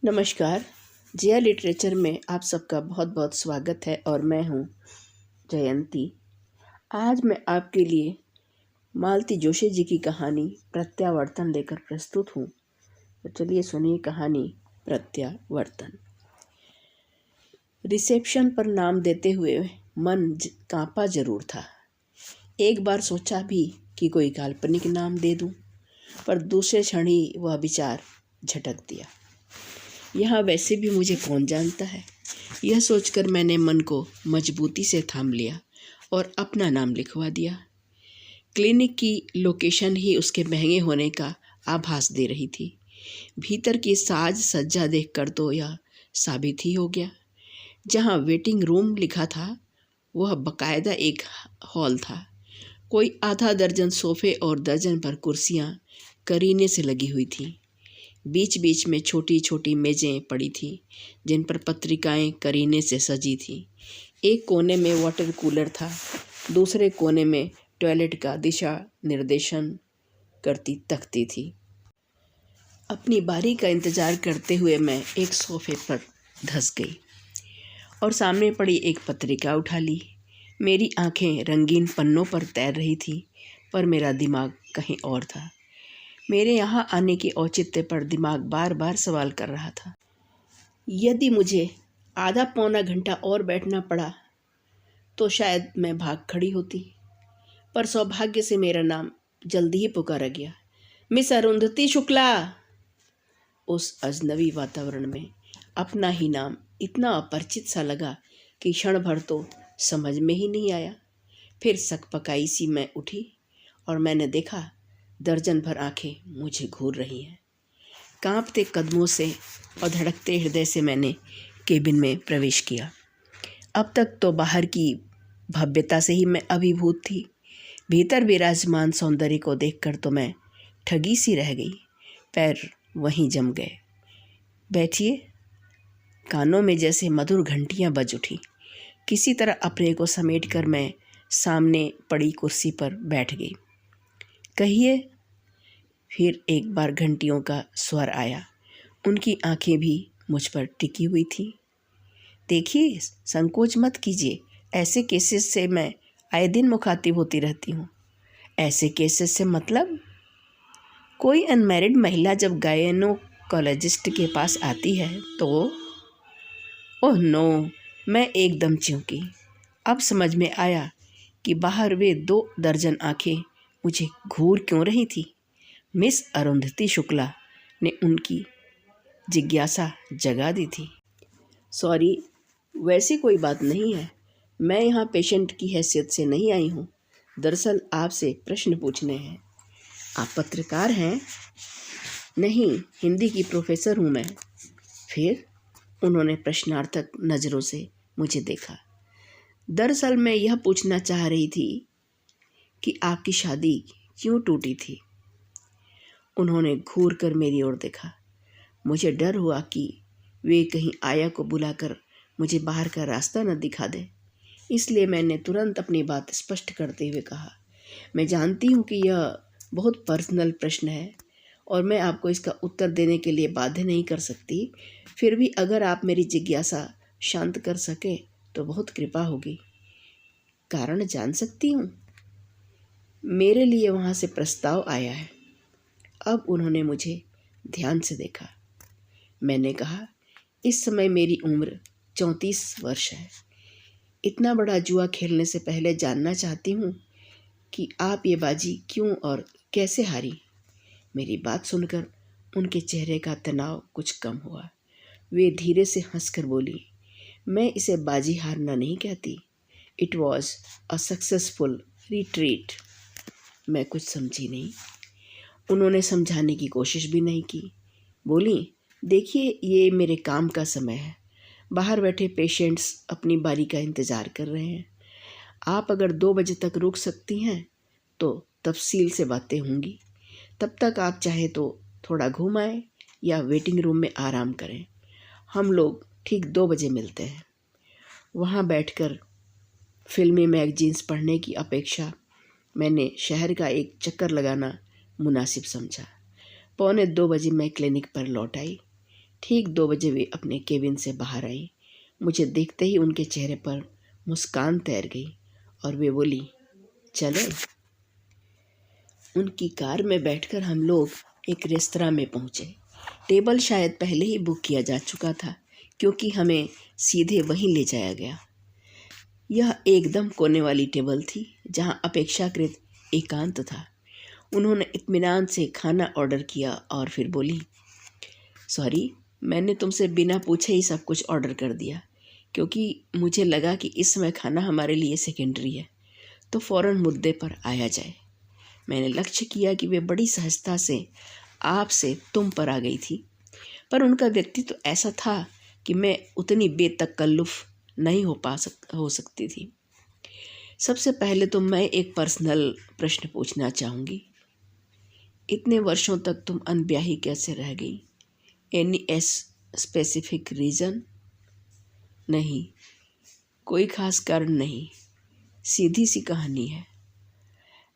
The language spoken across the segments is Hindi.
नमस्कार। जिया लिटरेचर में आप सबका बहुत बहुत स्वागत है और मैं हूँ जयंती। आज मैं आपके लिए मालती जोशी जी की कहानी प्रत्यावर्तन लेकर प्रस्तुत हूँ। तो चलिए सुनिए कहानी प्रत्यावर्तन। रिसेप्शन पर नाम देते हुए मन कांपा जरूर था। एक बार सोचा भी कि कोई काल्पनिक नाम दे दूँ, पर दूसरे क्षण ही वह विचार झटक दिया। यहाँ वैसे भी मुझे कौन जानता है। यह सोचकर मैंने मन को मजबूती से थाम लिया और अपना नाम लिखवा दिया। क्लिनिक की लोकेशन ही उसके महंगे होने का आभास दे रही थी। भीतर की साज सज्जा देखकर तो यह साबित ही हो गया। जहाँ वेटिंग रूम लिखा था वह बकायदा एक हॉल था। कोई आधा दर्जन सोफे और दर्जन भर कुर्सियाँ करीने से लगी हुई थीं। बीच बीच में छोटी छोटी मेज़ें पड़ी थीं जिन पर पत्रिकाएं करीने से सजी थीं। एक कोने में वाटर कूलर था, दूसरे कोने में टॉयलेट का दिशा निर्देशन करती तख्ती थी। अपनी बारी का इंतज़ार करते हुए मैं एक सोफे पर धंस गई और सामने पड़ी एक पत्रिका उठा ली। मेरी आंखें रंगीन पन्नों पर तैर रही थी, पर मेरा दिमाग कहीं और था। मेरे यहाँ आने के औचित्य पर दिमाग बार बार सवाल कर रहा था। यदि मुझे आधा पौना घंटा और बैठना पड़ा तो शायद मैं भाग खड़ी होती, पर सौभाग्य से मेरा नाम जल्दी ही पुकारा गया। मिस अरुंधति शुक्ला। उस अजनबी वातावरण में अपना ही नाम इतना अपरिचित सा लगा कि क्षण भर तो समझ में ही नहीं आया। फिर सकपकाई सी मैं उठी और मैंने देखा दर्जन भर आंखें मुझे घूर रही हैं। कांपते कदमों से और धड़कते हृदय से मैंने केबिन में प्रवेश किया। अब तक तो बाहर की भव्यता से ही मैं अभिभूत थी। भीतर विराजमान सौंदर्य को देखकर तो मैं ठगी सी रह गई। पैर वहीं जम गए। बैठिए। कानों में जैसे मधुर घंटियां बज उठी। किसी तरह अपने को समेटकर मैं सामने पड़ी कुर्सी पर बैठ गई। कहिए। फिर एक बार घंटियों का स्वर आया। उनकी आंखें भी मुझ पर टिकी हुई थीं। देखिए, संकोच मत कीजिए। ऐसे केसेस से मैं आए दिन मुखातिब होती रहती हूँ। ऐसे केसेस से मतलब? कोई अनमैरिड महिला जब गायनोकोलॉजिस्ट के पास आती है तो ओह नो, मैं एकदम चौंकी। अब समझ में आया कि बाहर वे 2 दर्जन आंखें मुझे घूर क्यों रही थी। मिस अरुंधति शुक्ला ने उनकी जिज्ञासा जगा दी थी। सॉरी, वैसी कोई बात नहीं है। मैं यहाँ पेशेंट की हैसियत से नहीं आई हूँ। दरअसल आपसे प्रश्न पूछने हैं। आप पत्रकार हैं? नहीं, हिंदी की प्रोफेसर हूँ मैं। फिर उन्होंने प्रश्नार्थक नज़रों से मुझे देखा। दरअसल मैं यह पूछना चाह रही थी कि आपकी शादी क्यों टूटी थी। उन्होंने घूर कर मेरी ओर देखा। मुझे डर हुआ कि वे कहीं आया को बुलाकर मुझे बाहर का रास्ता न दिखा दे। इसलिए मैंने तुरंत अपनी बात स्पष्ट करते हुए कहा, मैं जानती हूँ कि यह बहुत पर्सनल प्रश्न है और मैं आपको इसका उत्तर देने के लिए बाध्य नहीं कर सकती। फिर भी अगर आप मेरी जिज्ञासा शांत कर सके तो बहुत कृपा होगी। कारण जान सकती हूँ? मेरे लिए वहाँ से प्रस्ताव आया है। अब उन्होंने मुझे ध्यान से देखा। मैंने कहा, इस समय मेरी उम्र 34 वर्ष है। इतना बड़ा जुआ खेलने से पहले जानना चाहती हूँ कि आप ये बाजी क्यों और कैसे हारी। मेरी बात सुनकर उनके चेहरे का तनाव कुछ कम हुआ। वे धीरे से हंसकर बोली, मैं इसे बाजी हारना नहीं कहती। It was a successful retreat. मैं कुछ समझी नहीं। उन्होंने समझाने की कोशिश भी नहीं की। बोली, देखिए, ये मेरे काम का समय है। बाहर बैठे पेशेंट्स अपनी बारी का इंतज़ार कर रहे हैं। आप अगर 2 बजे तक रुक सकती हैं तो तफसील से बातें होंगी। तब तक आप चाहे तो थोड़ा घूम आए या वेटिंग रूम में आराम करें। हम लोग ठीक 2 बजे मिलते हैं। वहाँ बैठकर फिल्मी मैगजीन्स पढ़ने की अपेक्षा मैंने शहर का एक चक्कर लगाना मुनासिब समझा। 1:45 बजे मैं क्लिनिक पर लौट आई। ठीक 2 बजे वे अपने केबिन से बाहर आई। मुझे देखते ही उनके चेहरे पर मुस्कान तैर गई और वे बोली, चले। उनकी कार में बैठकर हम लोग एक रेस्तरां में पहुंचे। टेबल शायद पहले ही बुक किया जा चुका था, क्योंकि हमें सीधे वहीं ले जाया गया। यह एकदम कोने वाली टेबल थी, जहां अपेक्षाकृत एकांत था। उन्होंने इत्मीनान से खाना ऑर्डर किया और फिर बोली, सॉरी, मैंने तुमसे बिना पूछे ही सब कुछ ऑर्डर कर दिया, क्योंकि मुझे लगा कि इस समय खाना हमारे लिए सेकेंडरी है, तो फ़ौरन मुद्दे पर आया जाए। मैंने लक्ष्य किया कि वे बड़ी सहजता से आपसे तुम पर आ गई थी, पर उनका व्यक्तित्व तो ऐसा था कि मैं उतनी बेतकल्लुफ़ नहीं हो सकती थी। सबसे पहले तो मैं एक पर्सनल प्रश्न पूछना चाहूँगी। इतने वर्षों तक तुम अनब्याही कैसे रह गई? Any specific reason? नहीं, कोई ख़ास कारण नहीं, सीधी सी कहानी है।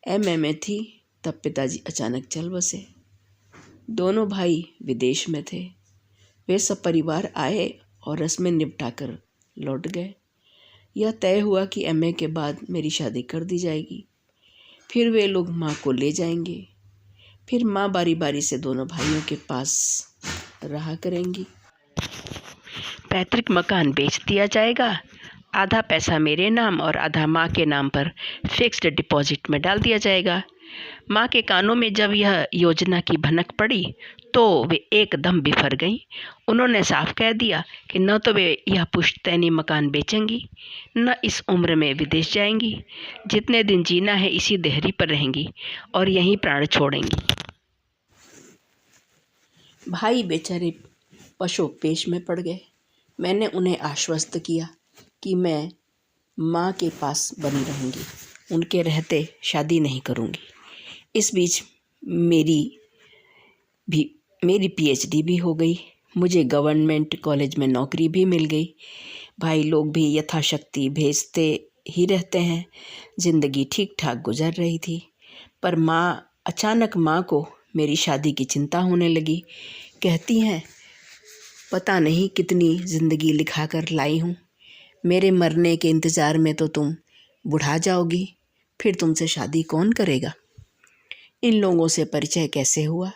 एमए में थी तब पिताजी अचानक चल बसे। दोनों भाई विदेश में थे। वे सब परिवार आए और रस्में निपटाकर लौट गए। यह तय हुआ कि एमए के बाद मेरी शादी कर दी जाएगी। फिर वे लोग माँ को ले जाएंगे। फिर माँ बारी बारी से दोनों भाइयों के पास रहा करेंगी। पैतृक मकान बेच दिया जाएगा। आधा पैसा मेरे नाम और आधा माँ के नाम पर फिक्स्ड डिपॉजिट में डाल दिया जाएगा। माँ के कानों में जब यह योजना की भनक पड़ी तो वे एकदम बिफर गईं। उन्होंने साफ कह दिया कि न तो वे यह पुश्तैनी मकान बेचेंगी, न इस उम्र में विदेश जाएंगी। जितने दिन जीना है इसी देहरी पर रहेंगी और यहीं प्राण छोड़ेंगी। भाई बेचारे पशोपेश में पड़ गए। मैंने उन्हें आश्वस्त किया कि मैं माँ के पास बनी रहूँगी, उनके रहते शादी नहीं करूँगी। इस बीच मेरी पीएचडी भी हो गई। मुझे गवर्नमेंट कॉलेज में नौकरी भी मिल गई। भाई लोग भी यथाशक्ति भेजते ही रहते हैं। ज़िंदगी ठीक ठाक गुजर रही थी, पर अचानक माँ को मेरी शादी की चिंता होने लगी। कहती हैं, पता नहीं कितनी ज़िंदगी लिखा कर लाई हूँ। मेरे मरने के इंतज़ार में तो तुम बुढ़ा जाओगी, फिर तुमसे शादी कौन करेगा? इन लोगों से परिचय कैसे हुआ?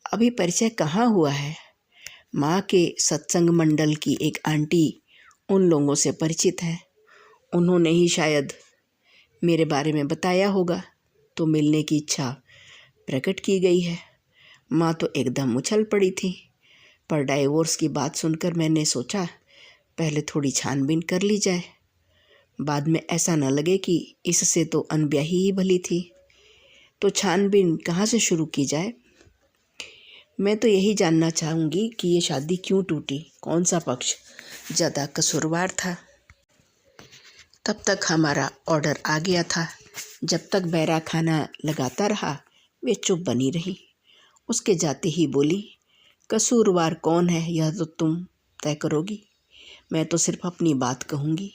अभी परिचय कहाँ हुआ है। माँ के सत्संग मंडल की एक आंटी उन लोगों से परिचित है। उन्होंने ही शायद मेरे बारे में बताया होगा, तो मिलने की इच्छा प्रकट की गई है। माँ तो एकदम उछल पड़ी थी, पर डाइवोर्स की बात सुनकर मैंने सोचा पहले थोड़ी छानबीन कर ली जाए, बाद में ऐसा न लगे कि इससे तो अनब्याही ही भली थी। तो छानबीन कहाँ से शुरू की जाए? मैं तो यही जानना चाहूँगी कि ये शादी क्यों टूटी, कौन सा पक्ष ज़्यादा कसूरवार था। तब तक हमारा ऑर्डर आ गया था। जब तक बैरा खाना लगाता रहा वे चुप बनी रही। उसके जाते ही बोली, कसूरवार कौन है यह तो तुम तय करोगी, मैं तो सिर्फ अपनी बात कहूँगी।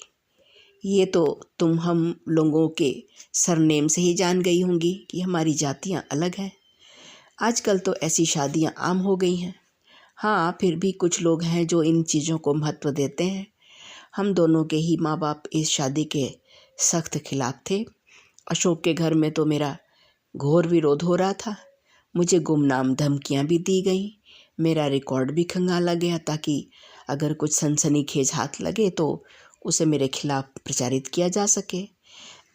ये तो तुम हम लोगों के सरनेम से ही जान गई होंगी कि हमारी जातियाँ अलग हैं। आजकल तो ऐसी शादियाँ आम हो गई हैं। हाँ, फिर भी कुछ लोग हैं जो इन चीज़ों को महत्व देते हैं। हम दोनों के ही माँ बाप इस शादी के सख्त खिलाफ थे। अशोक के घर में तो मेरा घोर विरोध हो रहा था। मुझे गुमनाम धमकियाँ भी दी गईं। मेरा रिकॉर्ड भी खंगाला गया ताकि अगर कुछ सनसनीखेज हाथ लगे तो उसे मेरे खिलाफ प्रचारित किया जा सके।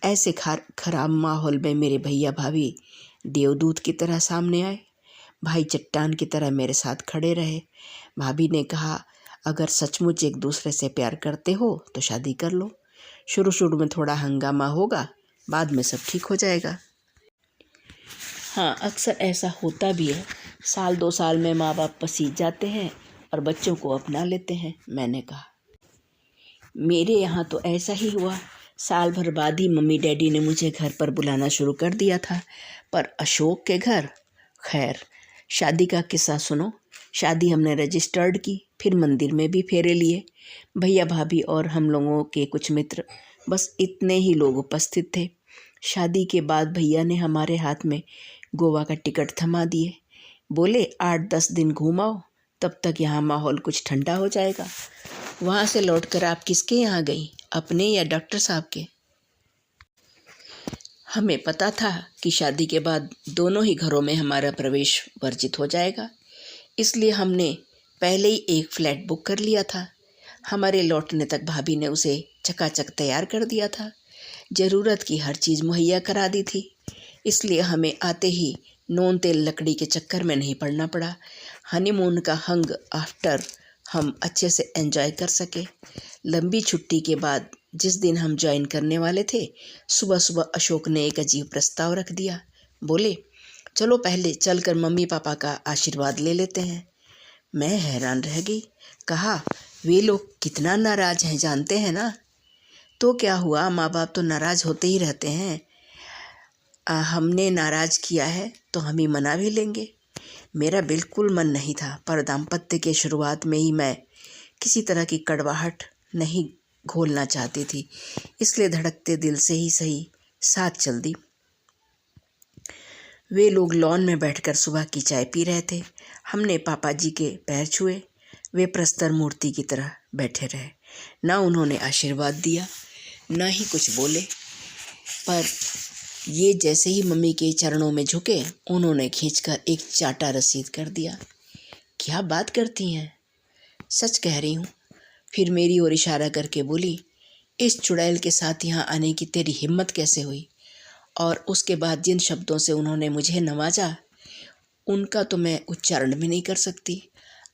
ऐसे खराब माहौल में मेरे भैया भाभी देवदूत की तरह सामने आए। भाई चट्टान की तरह मेरे साथ खड़े रहे। भाभी ने कहा, अगर सचमुच एक दूसरे से प्यार करते हो तो शादी कर लो। शुरू शुरू में थोड़ा हंगामा होगा, बाद में सब ठीक हो जाएगा। हाँ, अक्सर ऐसा होता भी है। 1-2 साल में माँ बाप पसीज जाते हैं और बच्चों को अपना लेते हैं, मैंने कहा। मेरे यहाँ तो ऐसा ही हुआ। साल भर बाद ही मम्मी डैडी ने मुझे घर पर बुलाना शुरू कर दिया था। पर अशोक के घर, खैर, शादी का किस्सा सुनो। शादी हमने रजिस्टर्ड की, फिर मंदिर में भी फेरे लिए। भैया भाभी और हम लोगों के कुछ मित्र, बस इतने ही लोग उपस्थित थे। शादी के बाद भैया ने हमारे हाथ में गोवा का टिकट थमा दिए। बोले 8-10 दिन घूम आओ, तब तक यहाँ माहौल कुछ ठंडा हो जाएगा। वहाँ से लौटकर आप किसके यहाँ गई, अपने या डॉक्टर साहब के? हमें पता था कि शादी के बाद दोनों ही घरों में हमारा प्रवेश वर्जित हो जाएगा, इसलिए हमने पहले ही एक फ्लैट बुक कर लिया था। हमारे लौटने तक भाभी ने उसे चकाचक तैयार कर दिया था। ज़रूरत की हर चीज़ मुहैया करा दी थी, इसलिए हमें आते ही नून तेल लकड़ी के चक्कर में नहीं पड़ना पड़ा। हनीमून का हंग आफ्टर हम अच्छे से एंजॉय कर सके। लंबी छुट्टी के बाद जिस दिन हम ज्वाइन करने वाले थे, सुबह सुबह अशोक ने एक अजीब प्रस्ताव रख दिया। बोले, चलो पहले चलकर मम्मी पापा का आशीर्वाद ले लेते हैं। मैं हैरान रह गई। कहा, वे लोग कितना नाराज़ हैं जानते हैं ना? तो क्या हुआ, माँ बाप तो नाराज़ होते ही रहते हैं। हमने नाराज़ किया है तो हम ही मना भी लेंगे। मेरा बिल्कुल मन नहीं था, पर दाम्पत्य के शुरुआत में ही मैं किसी तरह की कड़वाहट नहीं घोलना चाहती थी, इसलिए धड़कते दिल से ही सही साथ चल दी। वे लोग लॉन में बैठकर सुबह की चाय पी रहे थे। हमने पापा जी के पैर छुए। वे प्रस्तर मूर्ति की तरह बैठे रहे। ना उन्होंने आशीर्वाद दिया, ना ही कुछ बोले, पर ये जैसे ही मम्मी के चरणों में झुके, उन्होंने खींचकर एक चाटा रसीद कर दिया। क्या बात करती हैं? सच कह रही हूँ। फिर मेरी ओर इशारा करके बोली, इस चुड़ैल के साथ यहाँ आने की तेरी हिम्मत कैसे हुई? और उसके बाद जिन शब्दों से उन्होंने मुझे नवाजा, उनका तो मैं उच्चारण भी नहीं कर सकती।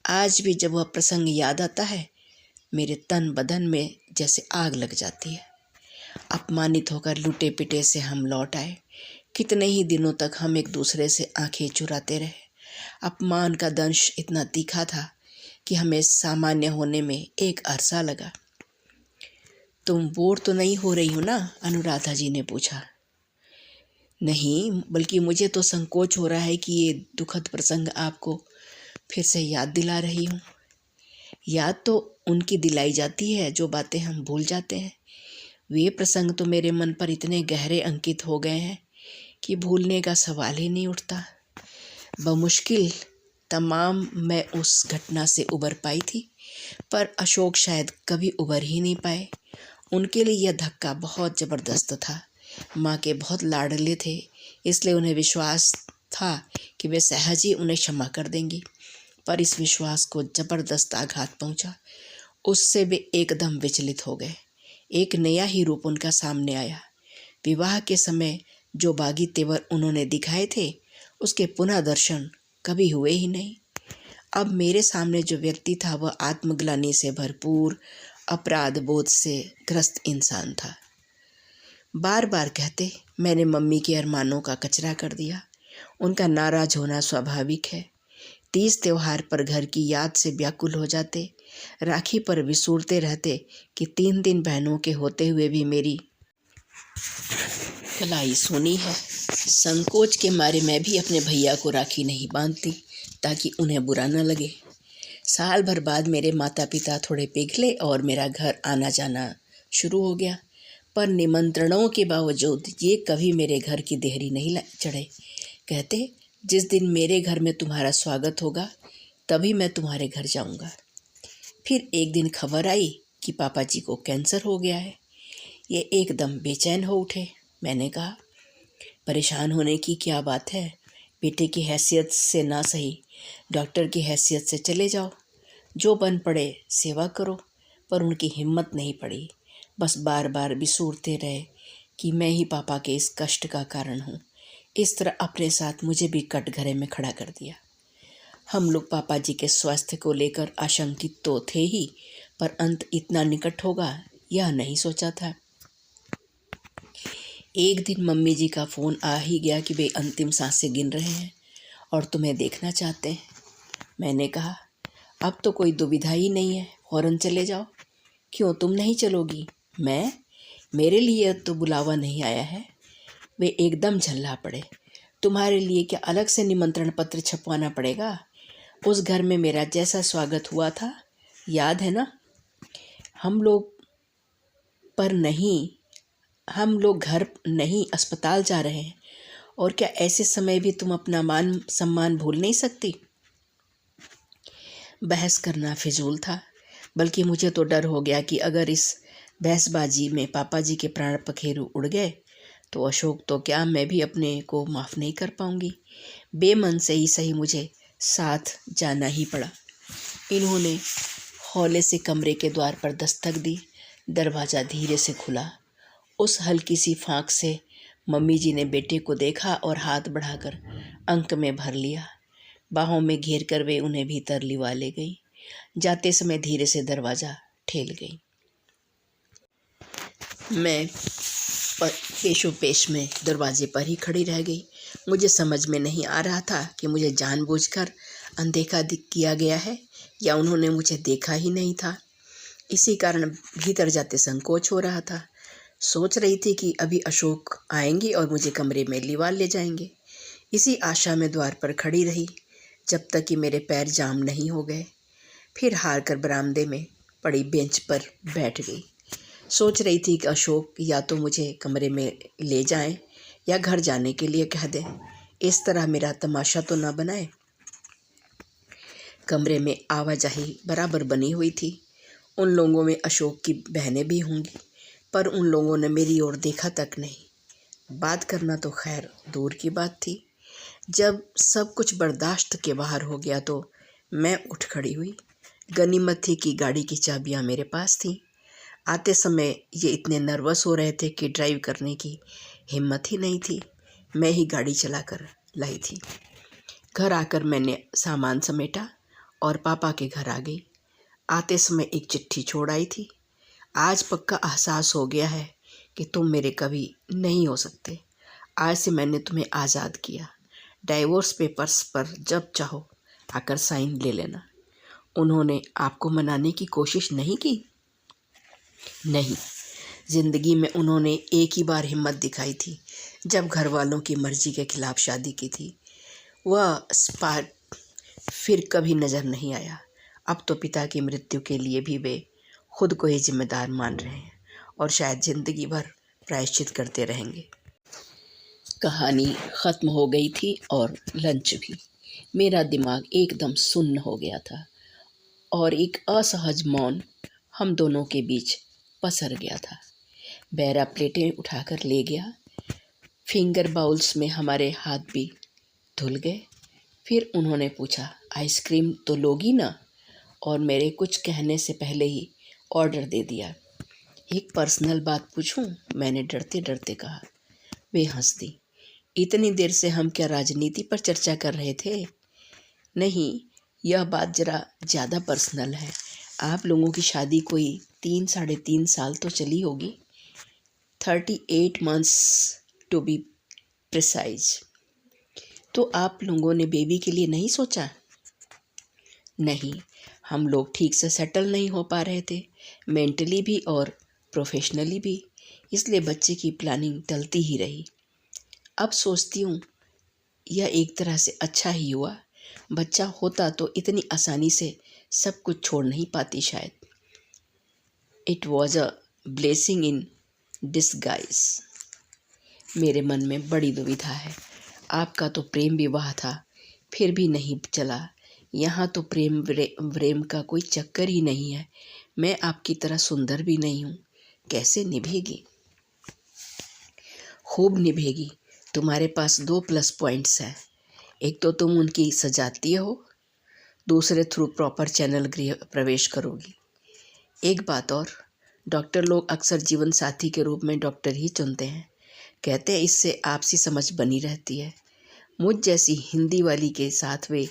आज भी जब वह प्रसंग याद आता है, मेरे तन बदन में जैसे आग लग जाती है। अपमानित होकर लुटे पिटे से हम लौट आए। कितने ही दिनों तक हम एक दूसरे से आंखें चुराते रहे। अपमान का दंश इतना तीखा था कि हमें सामान्य होने में एक अरसा लगा। तुम बोर तो नहीं हो रही हो ना? अनुराधा जी ने पूछा। नहीं, बल्कि मुझे तो संकोच हो रहा है कि ये दुखद प्रसंग आपको फिर से याद दिला रही हूँ। याद तो उनकी दिलाई जाती है जो बातें हम भूल जाते हैं। वे प्रसंग तो मेरे मन पर इतने गहरे अंकित हो गए हैं कि भूलने का सवाल ही नहीं उठता। बमुश्किल तमाम मैं उस घटना से उबर पाई थी, पर अशोक शायद कभी उबर ही नहीं पाए। उनके लिए यह धक्का बहुत ज़बरदस्त था। माँ के बहुत लाडले थे, इसलिए उन्हें विश्वास था कि वे सहज ही उन्हें क्षमा कर देंगी, पर इस विश्वास को ज़बरदस्त आघात पहुँचा। उससे वे एकदम विचलित हो गए। एक नया ही रूप उनका सामने आया। विवाह के समय जो बागी तेवर उन्होंने दिखाए थे, उसके पुनः दर्शन कभी हुए ही नहीं। अब मेरे सामने जो व्यक्ति था, वह आत्मग्लानि से भरपूर, अपराध बोध से ग्रस्त इंसान था। बार बार कहते, मैंने मम्मी के अरमानों का कचरा कर दिया। उनका नाराज होना स्वाभाविक है। तीज त्योहार पर घर की याद से व्याकुल हो जाते, राखी पर विसूरते रहते कि 3 दिन बहनों के होते हुए भी मेरी कलाई सुनी है। संकोच के मारे मैं भी अपने भैया को राखी नहीं बांधती ताकि उन्हें बुरा न लगे। साल भर बाद मेरे माता पिता थोड़े पिघले और मेरा घर आना जाना शुरू हो गया, पर निमंत्रणों के बावजूद ये कभी मेरे घर की देहरी नहीं चढ़े। कहते, जिस दिन मेरे घर में तुम्हारा स्वागत होगा तभी मैं तुम्हारे घर जाऊंगा। फिर एक दिन खबर आई कि पापा जी को कैंसर हो गया है। ये एकदम बेचैन हो उठे। मैंने कहा, परेशान होने की क्या बात है? बेटे की हैसियत से ना सही, डॉक्टर की हैसियत से चले जाओ। जो बन पड़े सेवा करो। पर उनकी हिम्मत नहीं पड़ी। बस बार बार बिसूरते रहे कि मैं ही पापा के इस कष्ट का कारण हूँ। इस तरह अपने साथ मुझे भी कटघरे में खड़ा कर दिया। हम लोग पापा जी के स्वास्थ्य को लेकर आशंकित तो थे ही, पर अंत इतना निकट होगा यह नहीं सोचा था। एक दिन मम्मी जी का फ़ोन आ ही गया कि वे अंतिम सांसें गिन रहे हैं और तुम्हें देखना चाहते हैं। मैंने कहा, अब तो कोई दुविधा ही नहीं है, फ़ौरन चले जाओ। क्यों, तुम नहीं चलोगी? मैं? मेरे लिए तो बुलावा नहीं आया है। वे एकदम झल्ला पड़े। तुम्हारे लिए क्या अलग से निमंत्रण पत्र छपवाना पड़ेगा? उस घर में मेरा जैसा स्वागत हुआ था, याद है ना? हम लोग घर नहीं अस्पताल जा रहे हैं, और क्या ऐसे समय भी तुम अपना मान सम्मान भूल नहीं सकती? बहस करना फिजूल था, बल्कि मुझे तो डर हो गया कि अगर इस बहसबाजी में पापा जी के प्राण पखेरु उड़ गए तो अशोक तो क्या, मैं भी अपने को माफ़ नहीं कर पाऊंगी। बेमन से ही सही मुझे साथ जाना ही पड़ा। इन्होंने हौले से कमरे के द्वार पर दस्तक दी। दरवाज़ा धीरे से खुला। उस हल्की सी फाँक से मम्मी जी ने बेटे को देखा और हाथ बढ़ाकर अंक में भर लिया। बाहों में घेर कर वे उन्हें भीतर लिवा ले गई। जाते समय धीरे से दरवाज़ा ठेल गई। मैं पेशोपेश में दरवाजे पर ही खड़ी रह गई। मुझे समझ में नहीं आ रहा था कि मुझे जानबूझकर अनदेखा किया गया है या उन्होंने मुझे देखा ही नहीं था। इसी कारण भीतर जाते संकोच हो रहा था। सोच रही थी कि अभी अशोक आएंगे और मुझे कमरे में लिवा ले जाएंगे। इसी आशा में द्वार पर खड़ी रही जब तक कि मेरे पैर जाम नहीं हो गए। फिर हार कर बरामदे में पड़ी बेंच पर बैठ गई। सोच रही थी कि अशोक या तो मुझे कमरे में ले जाएं या घर जाने के लिए कह दें। इस तरह मेरा तमाशा तो ना बनाए। कमरे में आवाजाही बराबर बनी हुई थी। उन लोगों में अशोक की बहनें भी होंगी, पर उन लोगों ने मेरी ओर देखा तक नहीं। बात करना तो खैर दूर की बात थी। जब सब कुछ बर्दाश्त के बाहर हो गया तो मैं उठ खड़ी हुई। गनीमत थी कि गाड़ी की चाबियां मेरे पास थीं। आते समय ये इतने नर्वस हो रहे थे कि ड्राइव करने की हिम्मत ही नहीं थी। मैं ही गाड़ी चलाकर लाई थी। घर आकर मैंने सामान समेटा और पापा के घर आ गई। आते समय एक चिट्ठी छोड़ आई थी। आज पक्का एहसास हो गया है कि तुम मेरे कभी नहीं हो सकते। आज से मैंने तुम्हें आज़ाद किया। डाइवोर्स पेपर्स पर जब चाहो आकर साइन ले लेना। उन्होंने आपको मनाने की कोशिश नहीं की? नहीं, जिंदगी में उन्होंने एक ही बार हिम्मत दिखाई थी, जब घर वालों की मर्जी के खिलाफ शादी की थी। वह स्पार्क फिर कभी नज़र नहीं आया। अब तो पिता की मृत्यु के लिए भी वे खुद को ही जिम्मेदार मान रहे हैं और शायद जिंदगी भर प्रायश्चित करते रहेंगे। कहानी ख़त्म हो गई थी और लंच भी। मेरा दिमाग एकदम सुन्न हो गया था और एक असहज मौन हम दोनों के बीच पसर गया था। बैरा प्लेटें उठाकर ले गया। फिंगर बाउल्स में हमारे हाथ भी धुल गए। फिर उन्होंने पूछा, आइसक्रीम तो लोगी ना? और मेरे कुछ कहने से पहले ही ऑर्डर दे दिया। एक पर्सनल बात पूछूं? मैंने डरते डरते कहा। वे हंस दी। इतनी देर से हम क्या राजनीति पर चर्चा कर रहे थे? नहीं, यह बात जरा ज़्यादा पर्सनल है। आप लोगों की शादी कोई 3-3.5 साल तो चली होगी। 38 months टू बी प्रिसाइज। तो आप लोगों ने बेबी के लिए नहीं सोचा? नहीं, हम लोग ठीक से सेटल नहीं हो पा रहे थे, मेंटली भी और प्रोफेशनली भी, इसलिए बच्चे की प्लानिंग टलती ही रही। अब सोचती हूँ यह एक तरह से अच्छा ही हुआ। बच्चा होता तो इतनी आसानी से सब कुछ छोड़ नहीं पाती शायद। It was a blessing in disguise. मेरे मन में बड़ी दुविधा है। आपका तो प्रेम विवाह था, फिर भी नहीं चला। यहाँ तो प्रेम व्रेम का कोई चक्कर ही नहीं है। मैं आपकी तरह सुंदर भी नहीं हूँ। कैसे निभेगी? खूब निभेगी। तुम्हारे पास 2 प्लस पॉइंट्स हैं। एक तो तुम उनकी सजाती हो, दूसरे थ्रू प्रॉपर चैनल गृह प्रवेश करोगी। एक बात और, डॉक्टर लोग अक्सर जीवन साथी के रूप में डॉक्टर ही चुनते हैं। कहते हैं इससे आपसी समझ बनी रहती है। मुझ जैसी हिंदी वाली के साथ वे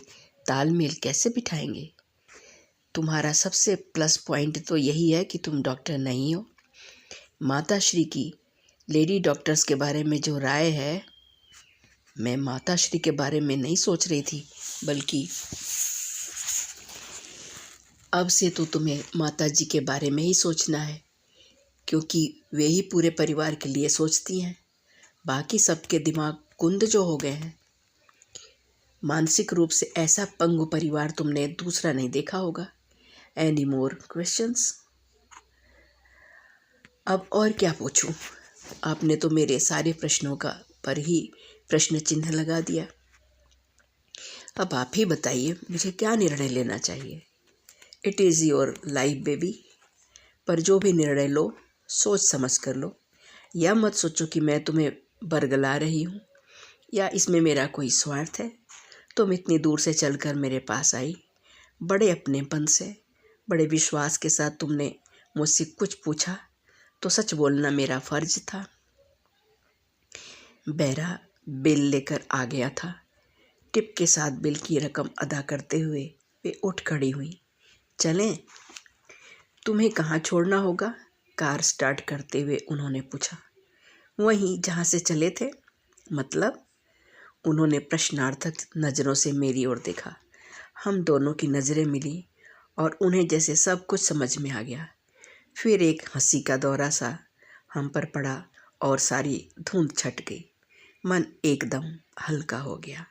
तालमेल कैसे बिठाएंगे? तुम्हारा सबसे प्लस पॉइंट तो यही है कि तुम डॉक्टर नहीं हो। माताश्री की लेडी डॉक्टर्स के बारे में जो राय है, मैं माताश्री के बारे में नहीं सोच रही थी, बल्कि अब से तो तुम्हें माताजी के बारे में ही सोचना है, क्योंकि वे ही पूरे परिवार के लिए सोचती हैं। बाकी सबके दिमाग कुंद जो हो गए हैं। मानसिक रूप से ऐसा पंगु परिवार तुमने दूसरा नहीं देखा होगा। Any more questions? अब और क्या पूछूं? आपने तो मेरे सारे प्रश्नों का पर ही प्रश्न चिन्ह लगा दिया। अब आप ही बताइए, मुझे क्या निर्णय लेना चाहिए? It is your life baby, पर जो भी निर्णय लो सोच समझ कर लो। यह मत सोचो कि मैं तुम्हें बरगला रही हूँ या इसमें मेरा कोई स्वार्थ है। तुम इतनी दूर से चलकर मेरे पास आई, बड़े अपनेपन से, बड़े विश्वास के साथ तुमने मुझसे कुछ पूछा तो सच बोलना मेरा फर्ज था। बेरा बिल लेकर आ गया था। टिप के साथ बिल की रकम अदा करते हुए वे उठ खड़ी हुई। चलें? तुम्हें कहाँ छोड़ना होगा? कार स्टार्ट करते हुए उन्होंने पूछा। वहीं जहाँ से चले थे। मतलब? उन्होंने प्रश्नार्थक नज़रों से मेरी ओर देखा। हम दोनों की नज़रें मिली और उन्हें जैसे सब कुछ समझ में आ गया। फिर एक हंसी का दौरा सा हम पर पड़ा और सारी धुंध छट गई। मन एकदम हल्का हो गया।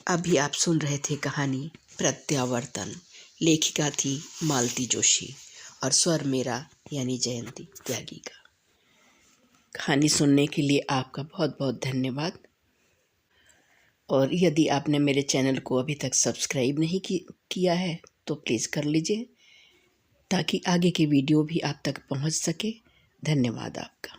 अभी आप सुन रहे थे कहानी प्रत्यावर्तन। लेखिका थी मालती जोशी और स्वर मेरा यानी जयंती त्यागी का। कहानी सुनने के लिए आपका बहुत बहुत धन्यवाद। और यदि आपने मेरे चैनल को अभी तक सब्सक्राइब नहीं किया है तो प्लीज़ कर लीजिए, ताकि आगे की वीडियो भी आप तक पहुंच सके। धन्यवाद आपका।